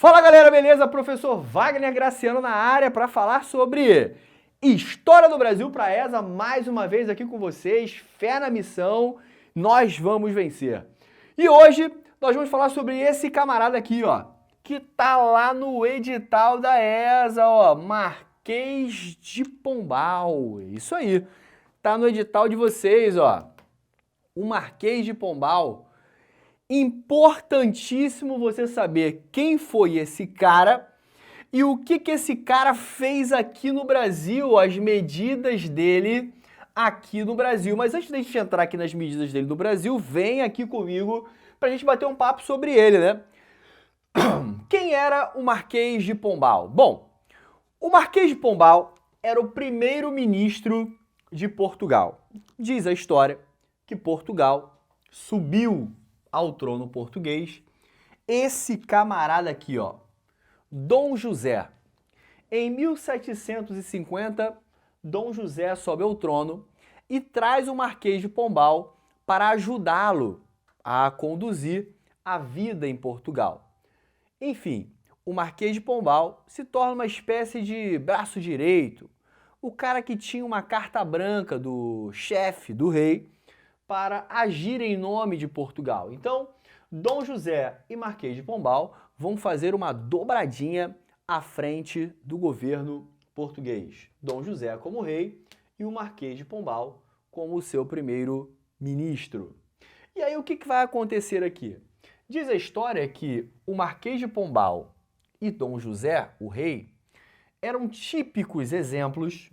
Fala galera, beleza? Professor Wagner Graciano na área para falar sobre História do Brasil para a ESA, mais uma vez aqui com vocês, fé na missão, nós vamos vencer. E hoje nós vamos falar sobre esse camarada aqui, ó, que tá lá no edital da ESA, ó, Marquês de Pombal, isso aí, tá no edital de vocês, ó, o Marquês de Pombal. Importantíssimo você saber quem foi esse cara e o que esse cara fez aqui no Brasil, as medidas dele aqui no Brasil. Mas antes de a gente entrar aqui nas medidas dele no Brasil, vem aqui comigo pra gente bater um papo sobre ele, né? Quem era o Marquês de Pombal? Bom, o Marquês de Pombal era o primeiro-ministro de Portugal. Diz a história que Portugal subiu ao trono português esse camarada aqui, ó, Dom José. Em 1750, Dom José sobe ao trono e traz o Marquês de Pombal para ajudá-lo a conduzir a vida em Portugal. Enfim, o Marquês de Pombal se torna uma espécie de braço direito, o cara que tinha uma carta branca do chefe, do rei, para agir em nome de Portugal. Então, Dom José e Marquês de Pombal vão fazer uma dobradinha à frente do governo português. Dom José como rei e o Marquês de Pombal como seu primeiro-ministro. E aí o que vai acontecer aqui? Diz a história que o Marquês de Pombal e Dom José, o rei, eram típicos exemplos,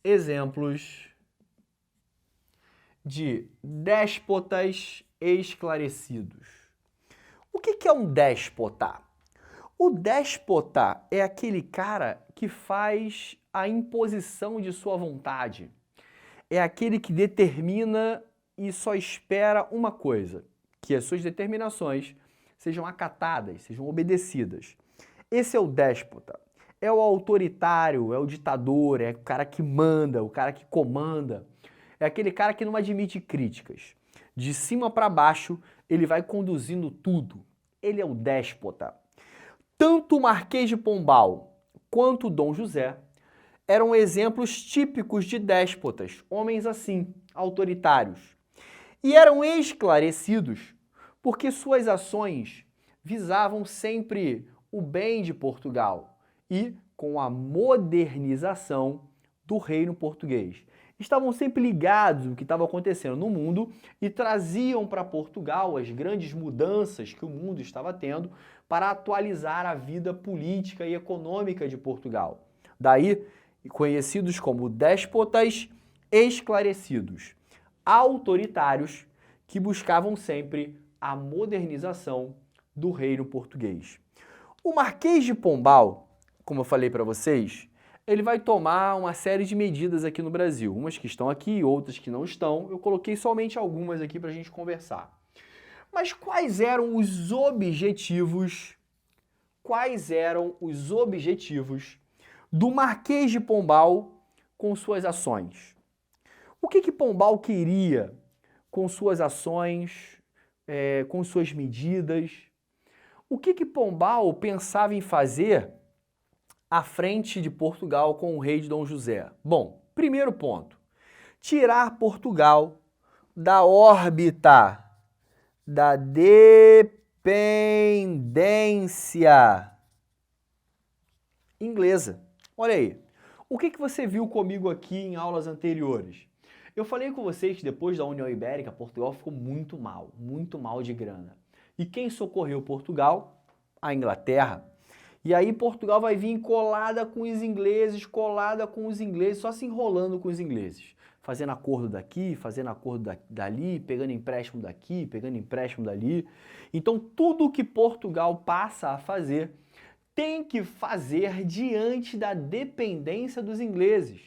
exemplos de déspotas esclarecidos. O que é um déspota? O déspota é aquele cara que faz a imposição de sua vontade. É aquele que determina e só espera uma coisa, que as suas determinações sejam acatadas, sejam obedecidas. Esse é o déspota. É o autoritário, é o ditador, é o cara que manda, o cara que comanda. É aquele cara que não admite críticas. De cima para baixo, ele vai conduzindo tudo. Ele é o déspota. Tanto o Marquês de Pombal quanto o Dom José eram exemplos típicos de déspotas, homens assim, autoritários. E eram esclarecidos porque suas ações visavam sempre o bem de Portugal e com a modernização do reino português. Estavam sempre ligados ao que estava acontecendo no mundo e traziam para Portugal as grandes mudanças que o mundo estava tendo para atualizar a vida política e econômica de Portugal. Daí, conhecidos como déspotas esclarecidos, autoritários que buscavam sempre a modernização do reino português. O Marquês de Pombal, como eu falei para vocês, ele vai tomar uma série de medidas aqui no Brasil. Umas que estão aqui, outras que não estão. Eu coloquei somente algumas aqui para a gente conversar. Mas quais eram os objetivos? Quais eram os objetivos do Marquês de Pombal com suas ações? O que Pombal queria com suas ações, com suas medidas? O que Pombal pensava em fazer à frente de Portugal com o rei de Dom José? Bom, primeiro ponto, tirar Portugal da órbita da dependência inglesa. Olha aí, o que você viu comigo aqui em aulas anteriores? Eu falei com vocês que depois da União Ibérica, Portugal ficou muito mal de grana. E quem socorreu Portugal? A Inglaterra. E aí Portugal vai vir colada com os ingleses, só se enrolando com os ingleses. Fazendo acordo daqui, fazendo acordo dali, pegando empréstimo daqui, pegando empréstimo dali. Então tudo que Portugal passa a fazer, tem que fazer diante da dependência dos ingleses.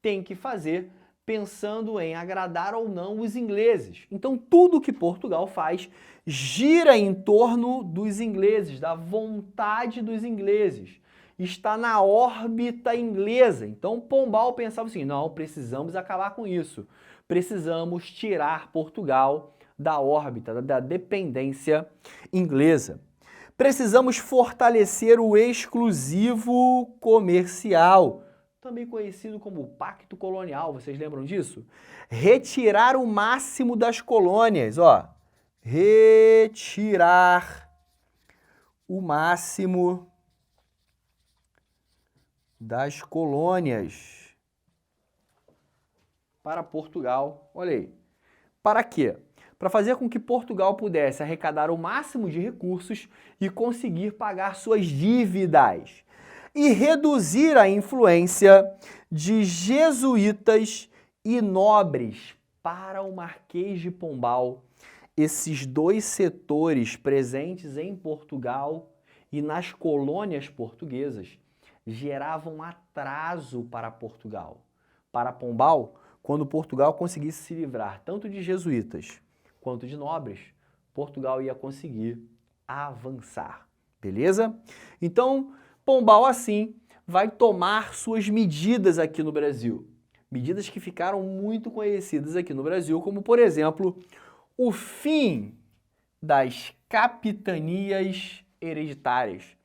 Tem que fazer pensando em agradar ou não os ingleses. Então tudo que Portugal faz gira em torno dos ingleses, da vontade dos ingleses. Está na órbita inglesa. Então Pombal pensava assim, não, precisamos acabar com isso. Precisamos tirar Portugal da órbita, da dependência inglesa. Precisamos fortalecer o exclusivo comercial, também conhecido como Pacto Colonial, vocês lembram disso? Retirar o máximo das colônias, ó. Retirar o máximo das colônias para Portugal. Olha aí. Para quê? Para fazer com que Portugal pudesse arrecadar o máximo de recursos e conseguir pagar suas dívidas e reduzir a influência de jesuítas e nobres para o Marquês de Pombal. Esses dois setores presentes em Portugal e nas colônias portuguesas geravam atraso para Portugal. Para Pombal, quando Portugal conseguisse se livrar tanto de jesuítas quanto de nobres, Portugal ia conseguir avançar, beleza? Então, Pombal, assim, vai tomar suas medidas aqui no Brasil. Medidas que ficaram muito conhecidas aqui no Brasil, como, por exemplo, o fim das capitanias hereditárias.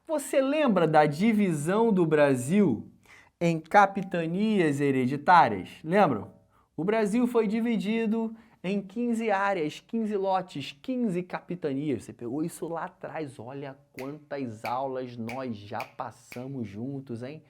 Você lembra da divisão do Brasil em capitanias hereditárias? Lembram? O Brasil foi dividido em 15 áreas, 15 lotes, 15 capitanias. Você pegou isso lá atrás. Olha quantas aulas nós já passamos juntos, hein?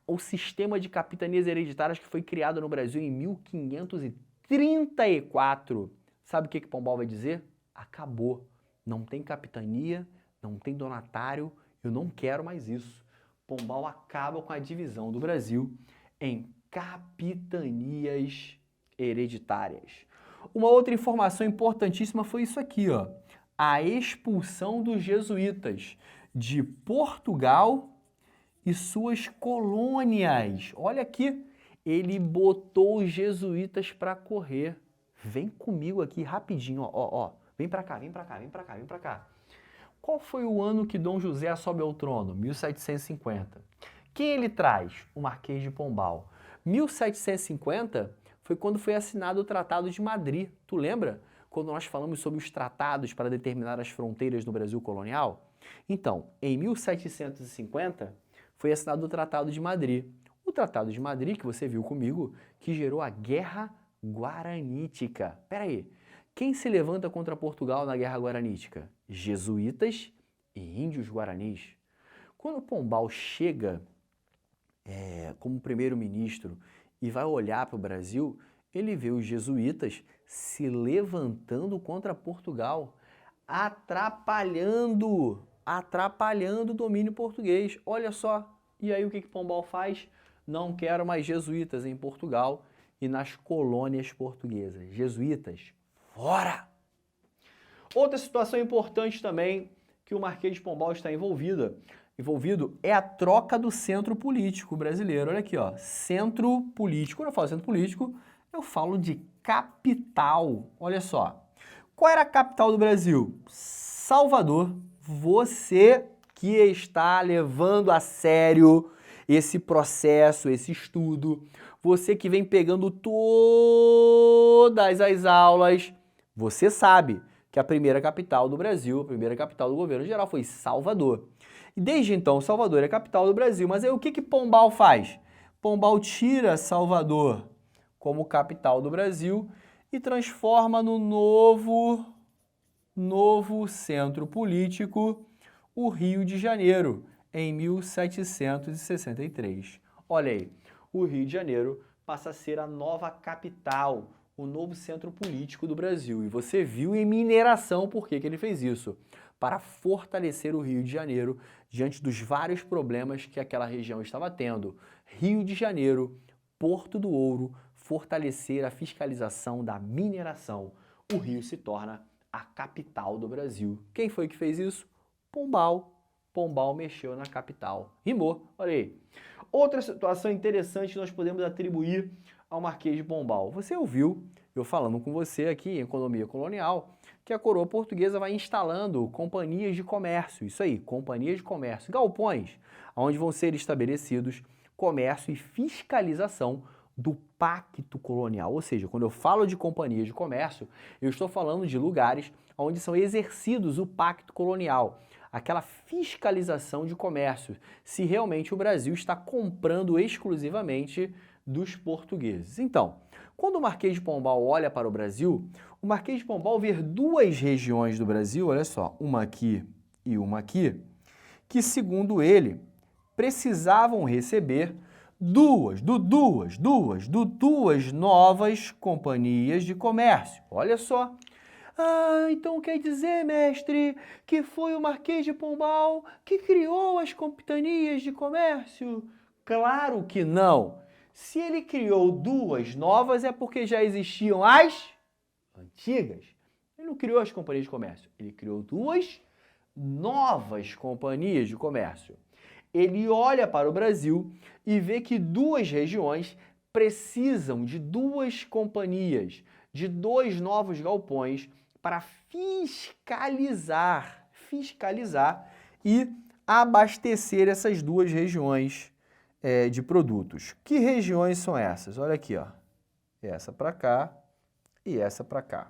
O sistema de capitanias hereditárias que foi criado no Brasil em 1534. Sabe o que Pombal vai dizer? Acabou. Não tem capitania, não tem donatário, eu não quero mais isso. Pombal acaba com a divisão do Brasil em capitanias hereditárias. Uma outra informação importantíssima foi isso aqui, ó. A expulsão dos jesuítas de Portugal e suas colônias. Olha aqui, ele botou os jesuítas para correr. Vem comigo aqui rapidinho, ó. Vem para cá, vem para cá, vem para cá, vem para cá. Qual foi o ano que Dom José sobe ao trono? 1750. Quem ele traz? O Marquês de Pombal. 1750 foi quando foi assinado o Tratado de Madrid. Tu lembra? Quando nós falamos sobre os tratados para determinar as fronteiras no Brasil colonial? Então, em 1750 foi assinado o Tratado de Madrid. O Tratado de Madrid, que você viu comigo, que gerou a Guerra Guaranítica. Pera aí, quem se levanta contra Portugal na Guerra Guaranítica? Jesuítas e índios guaranis. Quando Pombal chega como primeiro-ministro e vai olhar para o Brasil, ele vê os jesuítas se levantando contra Portugal, atrapalhando o domínio português. Olha só, e aí o que Pombal faz? Não quero mais jesuítas em Portugal e nas colônias portuguesas. Jesuítas, fora! Outra situação importante também que o Marquês de Pombal está envolvido é a troca do centro político brasileiro. Olha aqui, ó, centro político. Quando eu falo centro político, eu falo de capital. Olha só, qual era a capital do Brasil? Salvador. Você que está levando a sério esse processo, esse estudo, você que vem pegando todas as aulas, você sabe que a primeira capital do Brasil, a primeira capital do governo geral foi Salvador. E desde então, Salvador é a capital do Brasil. Mas aí o que Pombal faz? Pombal tira Salvador como capital do Brasil e transforma no novo centro político o Rio de Janeiro, em 1763. Olha aí, o Rio de Janeiro passa a ser a nova capital, o novo centro político do Brasil. E você viu em mineração por que ele fez isso. Para fortalecer o Rio de Janeiro diante dos vários problemas que aquela região estava tendo. Rio de Janeiro, Porto do Ouro, fortalecer a fiscalização da mineração. O Rio se torna a capital do Brasil. Quem foi que fez isso? Pombal. Pombal mexeu na capital. Rimou, olha aí. Outra situação interessante que nós podemos atribuir ao Marquês de Pombal. Você ouviu eu falando com você aqui em Economia Colonial que a coroa portuguesa vai instalando companhias de comércio. Isso aí, companhias de comércio. Galpões, onde vão ser estabelecidos comércio e fiscalização do pacto colonial. Ou seja, quando eu falo de companhias de comércio, eu estou falando de lugares onde são exercidos o pacto colonial, aquela fiscalização de comércio, se realmente o Brasil está comprando exclusivamente dos portugueses. Então, quando o Marquês de Pombal olha para o Brasil, o Marquês de Pombal vê duas regiões do Brasil, olha só, uma aqui e uma aqui, que, segundo ele, precisavam receber duas novas companhias de comércio. Olha só. Ah, então quer dizer, mestre, que foi o Marquês de Pombal que criou as capitanias de comércio? Claro que não. Se ele criou duas novas é porque já existiam as antigas. Ele não criou as companhias de comércio, ele criou duas novas companhias de comércio. Ele olha para o Brasil e vê que duas regiões precisam de duas companhias, de dois novos galpões para fiscalizar e abastecer essas duas regiões de produtos. Que regiões são essas? Olha aqui, ó. Essa para cá e essa para cá.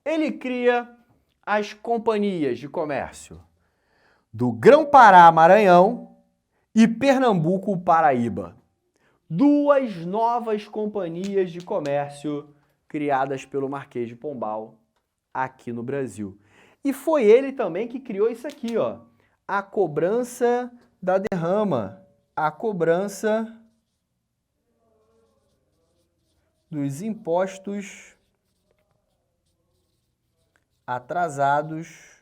Ele cria as companhias de comércio do Grão-Pará, Maranhão e Pernambuco, Paraíba. Duas novas companhias de comércio criadas pelo Marquês de Pombal aqui no Brasil. E foi ele também que criou isso aqui, ó, a cobrança da derrama, a cobrança dos impostos atrasados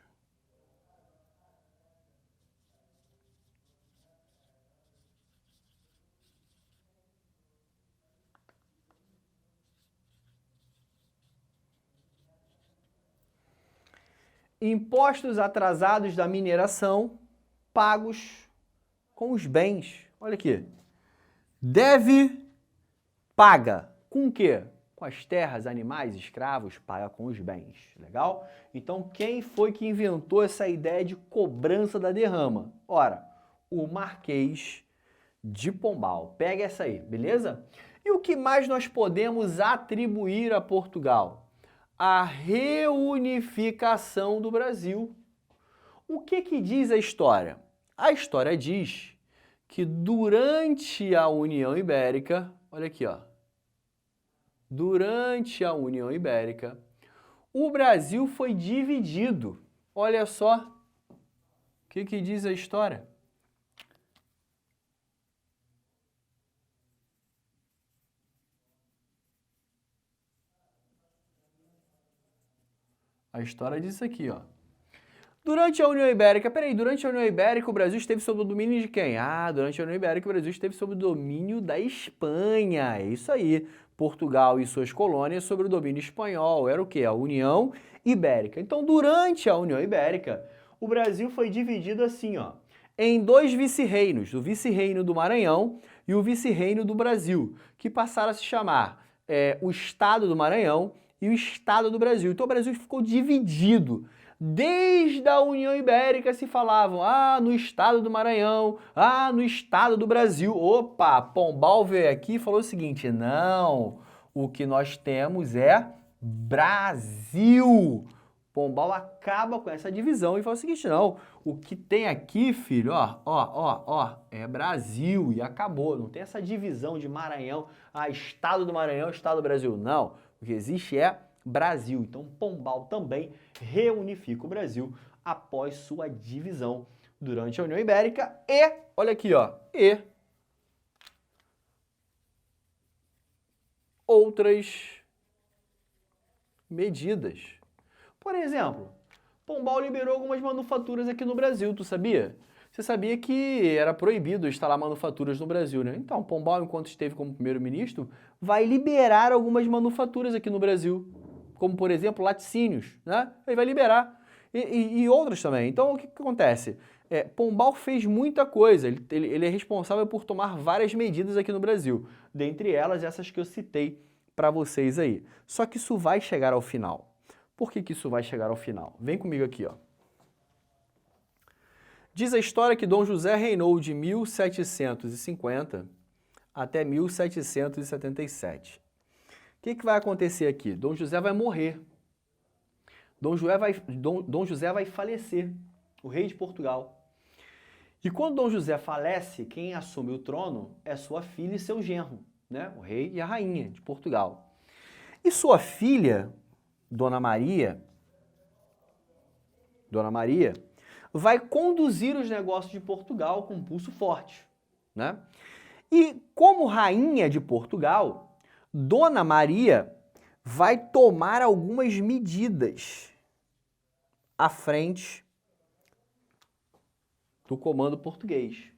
da mineração pagos com os bens. Olha aqui. Deve, paga. Com o quê? Com as terras, animais, escravos, paga com os bens. Legal? Então, quem foi que inventou essa ideia de cobrança da derrama? Ora, o Marquês de Pombal. Pega essa aí, beleza? E o que mais nós podemos atribuir a Portugal? A reunificação do Brasil. O que diz a história? A história diz que durante a União Ibérica, olha aqui, ó, durante a União Ibérica, o Brasil foi dividido. Olha só, o que diz a história? A história diz isso aqui, ó. Durante a União Ibérica, durante a União Ibérica o Brasil esteve sob o domínio de quem? Ah, durante a União Ibérica o Brasil esteve sob o domínio da Espanha, é isso aí. Portugal e suas colônias sob o domínio espanhol, era o quê? A União Ibérica. Então, durante a União Ibérica, o Brasil foi dividido assim, ó, em dois vice-reinos, o vice-reino do Maranhão e o vice-reino do Brasil, que passaram a se chamar o Estado do Maranhão e o Estado do Brasil. Então, o Brasil ficou dividido. Desde a União Ibérica se falavam, no estado do Maranhão, no estado do Brasil. Opa, Pombal veio aqui e falou o seguinte, não, o que nós temos é Brasil. Pombal acaba com essa divisão e fala o seguinte, não, o que tem aqui, filho, é Brasil e acabou. Não tem essa divisão de Maranhão, estado do Maranhão, estado do Brasil. Não, o que existe é Brasil. Então, Pombal também reunifica o Brasil após sua divisão durante a União Ibérica e, olha aqui, ó, e outras medidas. Por exemplo, Pombal liberou algumas manufaturas aqui no Brasil, tu sabia? Você sabia que era proibido instalar manufaturas no Brasil, né? Então, Pombal, enquanto esteve como primeiro-ministro, vai liberar algumas manufaturas aqui no Brasil, como, por exemplo, laticínios, né? Ele vai liberar. E outras também. Então, o que acontece? Pombal fez muita coisa, ele é responsável por tomar várias medidas aqui no Brasil, dentre elas essas que eu citei para vocês aí. Só que isso vai chegar ao final. Por que isso vai chegar ao final? Vem comigo aqui, ó. Diz a história que Dom José reinou de 1750 até 1777. O que vai acontecer aqui? Dom José vai morrer. Dom José vai falecer, o rei de Portugal. E quando Dom José falece, quem assume o trono é sua filha e seu genro, né? O rei e a rainha de Portugal. E sua filha, Dona Maria, vai conduzir os negócios de Portugal com um pulso forte, né? E como rainha de Portugal, Dona Maria vai tomar algumas medidas à frente do comando português.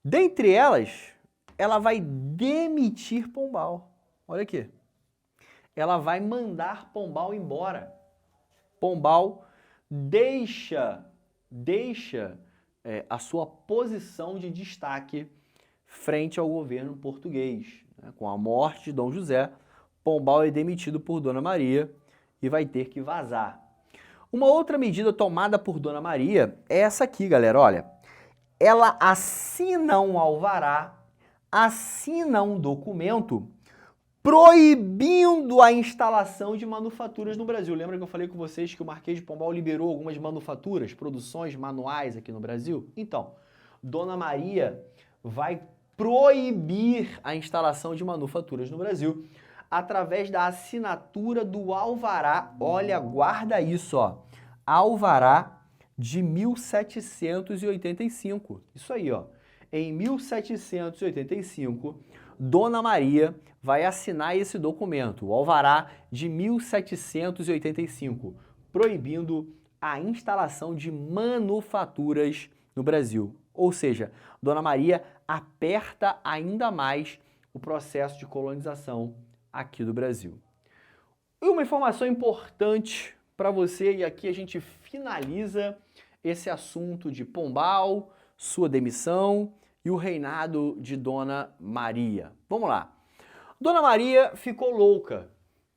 Dentre elas, ela vai demitir Pombal. Olha aqui. Ela vai mandar Pombal embora. Pombal deixa a sua posição de destaque frente ao governo português. Com a morte de Dom José, Pombal é demitido por Dona Maria e vai ter que vazar. Uma outra medida tomada por Dona Maria é essa aqui, galera, olha. Ela assina um alvará, assina um documento proibindo a instalação de manufaturas no Brasil. Lembra que eu falei com vocês que o Marquês de Pombal liberou algumas manufaturas, produções manuais aqui no Brasil? Então, Dona Maria vai proibir a instalação de manufaturas no Brasil através da assinatura do alvará. Olha, guarda isso, ó. Alvará de 1785. Isso aí, ó. Em 1785, Dona Maria vai assinar esse documento, o alvará de 1785, proibindo a instalação de manufaturas no Brasil. Ou seja, Dona Maria aperta ainda mais o processo de colonização aqui do Brasil. E uma informação importante para você, e aqui a gente finaliza esse assunto de Pombal, sua demissão e o reinado de Dona Maria. Vamos lá. Dona Maria ficou louca.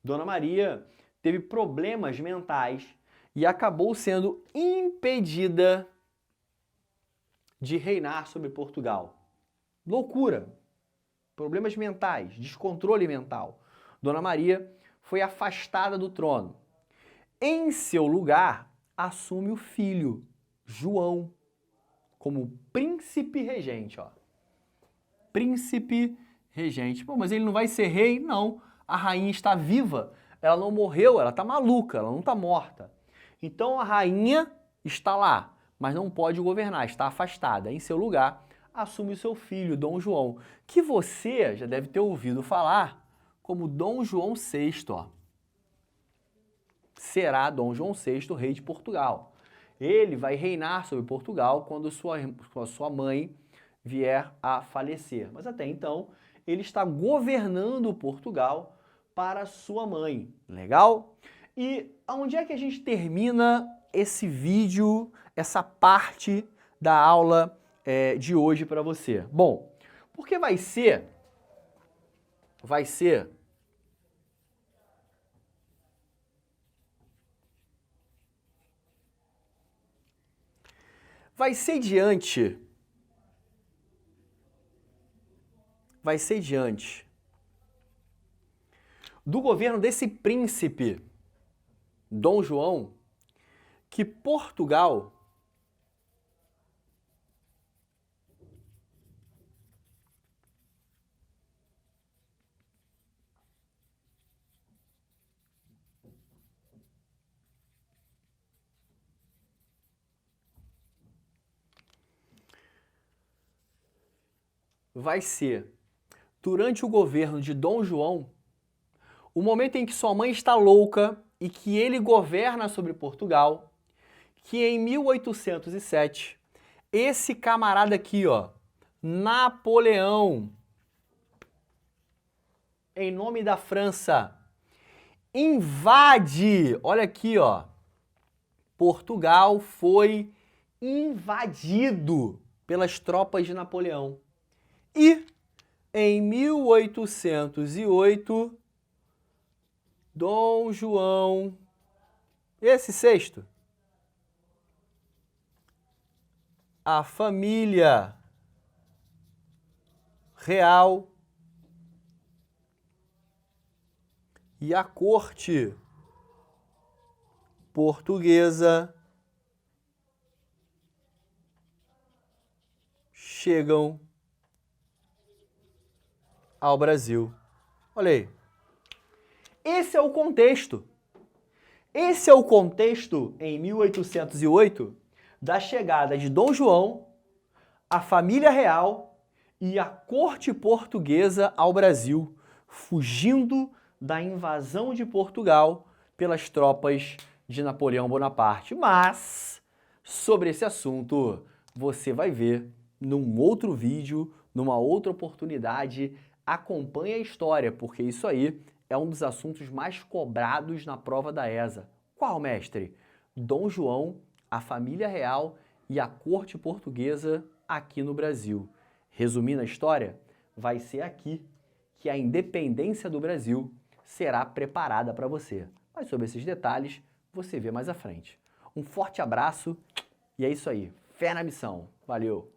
Dona Maria teve problemas mentais e acabou sendo impedida de reinar sobre Portugal. Loucura, problemas mentais, descontrole mental. Dona Maria foi afastada do trono. Em seu lugar, assume o filho, João, como príncipe regente, ó. Príncipe regente. Pô, mas ele não vai ser rei? Não. A rainha está viva. Ela não morreu, ela está maluca, ela não está morta. Então a rainha está lá, mas não pode governar, está afastada. Em seu lugar, assume o seu filho, Dom João, que você já deve ter ouvido falar como Dom João VI, ó. Será Dom João VI, rei de Portugal. Ele vai reinar sobre Portugal quando sua mãe vier a falecer. Mas até então, ele está governando Portugal para sua mãe. Legal? E onde é que a gente termina esse vídeo, essa parte da aula de hoje para você? Bom, porque vai ser diante do governo desse príncipe, Dom João, que Portugal vai ser, durante o governo de Dom João, o momento em que sua mãe está louca e que ele governa sobre Portugal, que em 1807, esse camarada aqui, ó, Napoleão, em nome da França, invade, olha aqui, ó, Portugal foi invadido pelas tropas de Napoleão. E, em 1808, Dom João, esse sexto, a família real e a corte portuguesa chegam ao Brasil. Olha aí. Esse é o contexto. Esse é o contexto, em 1808, da chegada de Dom João, a família real e a corte portuguesa ao Brasil, fugindo da invasão de Portugal pelas tropas de Napoleão Bonaparte. Mas, sobre esse assunto, você vai ver num outro vídeo, numa outra oportunidade. Acompanhe a história, porque isso aí é um dos assuntos mais cobrados na prova da ESA. Qual, mestre? Dom João, a família real e a corte portuguesa aqui no Brasil. Resumindo a história, vai ser aqui que a independência do Brasil será preparada para você. Mas sobre esses detalhes, você vê mais à frente. Um forte abraço e é isso aí. Fé na missão. Valeu!